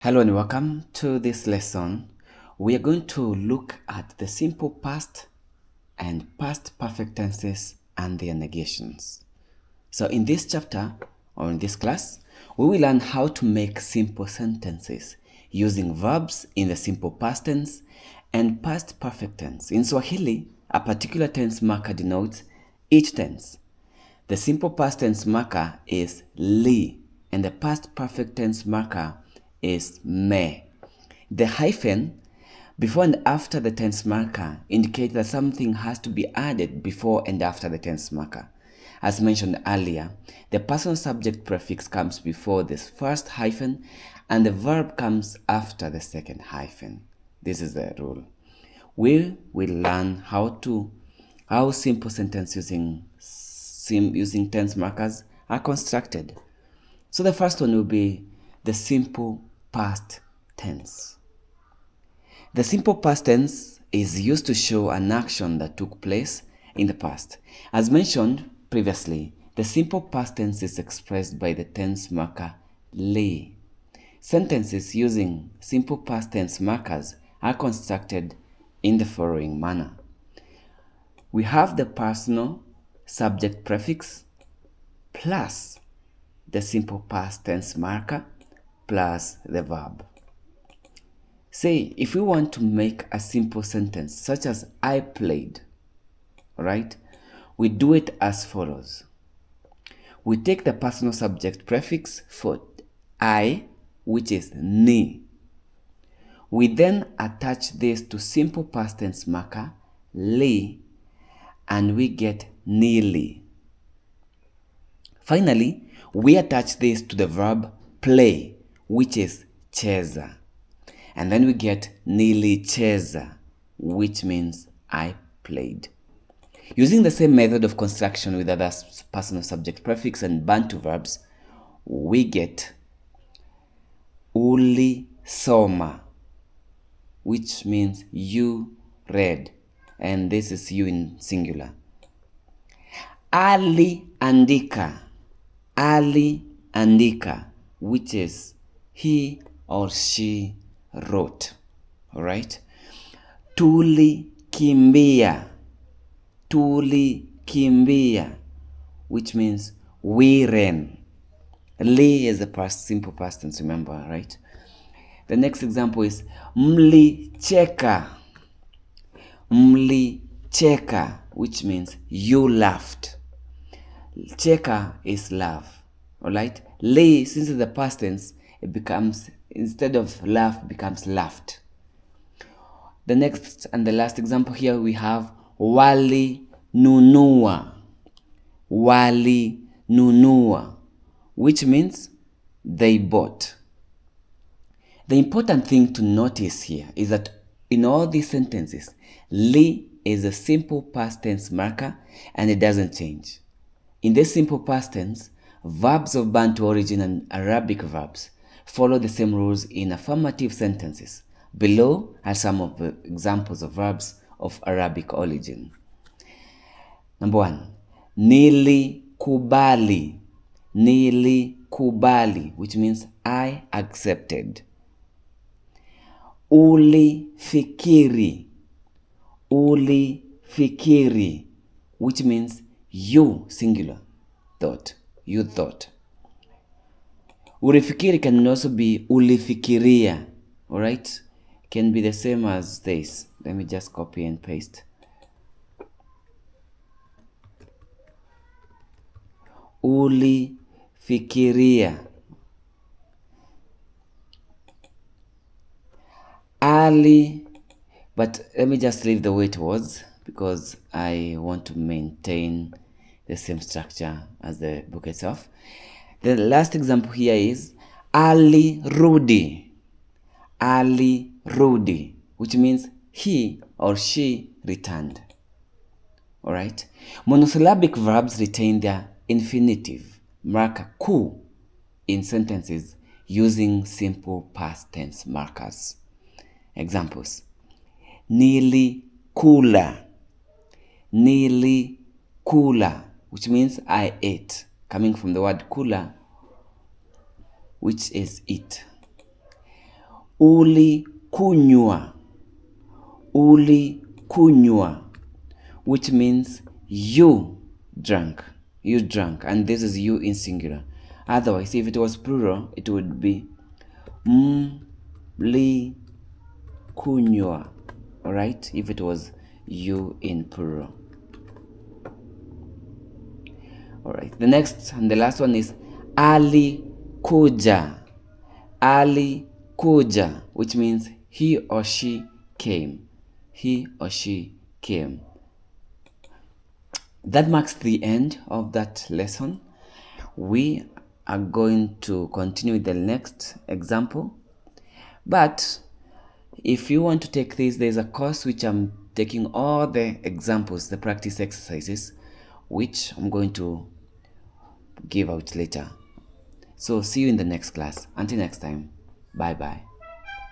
Hello and welcome to this lesson. We are going to look at the simple past and past perfect tenses and their negations. So in this chapter or in this class, we will learn how to make simple sentences using verbs in the simple past tense and past perfect tense. In Swahili, a particular tense marker denotes each tense. The simple past tense marker is li and the past perfect tense marker is me. The hyphen before and after the tense marker indicates that something has to be added before and after the tense marker. As mentioned earlier, the personal subject prefix comes before this first hyphen and the verb comes after the second hyphen. This is the rule. We will learn how simple sentences using tense markers are constructed. So the first one will be the simple past tense. The simple past tense is used to show an action that took place in the past. As mentioned previously, the simple past tense is expressed by the tense marker li. Sentences using simple past tense markers are constructed in the following manner. We have the personal subject prefix plus the simple past tense marker plus the verb. Say, if we want to make a simple sentence such as I played, right? We do it as follows. We take the personal subject prefix for I, which is ni. We then attach this to simple past tense marker li, and we get nearly. Finally, we attach this to the verb play, which is cheza. And then we get nilicheza, which means I played. Using the same method of construction with other personal subject prefix and Bantu verbs, we get uli soma, which means you read. And this is you in singular. Ali andika, which is he or she wrote. All right. Tuli kimbia, which means we ran. Li is the simple past tense, remember, right? The next example is mlicheka, which means you laughed. Cheka is laugh. All right. Li, since it's the past tense, it becomes, instead of laugh, becomes laughed. The next and the last example here we have wali nunua, which means they bought. The important thing to notice here is that in all these sentences, li is a simple past tense marker and it doesn't change. In this simple past tense, verbs of Bantu origin and Arabic verbs follow the same rules in affirmative sentences. Below are some of the examples of verbs of Arabic origin. Number 1, nilikubali, which means I accepted. Ulifikiri, which means you, singular, thought. You thought. Ulifikiri can also be ulifikiria. Alright? Can be the same as this. Let me just copy and paste. Ulifikiria. Ali, but let me just leave the way it was because I want to maintain the same structure as the book itself. The last example here is Ali Rudi, which means he or she returned. All right. Monosyllabic verbs retain their infinitive marker ku in sentences using simple past tense markers. Examples: nilikula, which means I ate, coming from the word kula, which is eat. ulikunywa, ulikunywa, which means you drank, and this is you in singular. Otherwise, if it was plural, it would be mlikunywa, all right, if it was you in plural. All right, the next and the last one is alikuja, alikuja, which means he or she came, he or she came. That marks the end of that lesson. We are going to continue with the next example, but if you want to take this, there's a course which I'm taking all the examples, the practice exercises, which I'm going to give out later. So see you in the next class. Until next time, bye bye.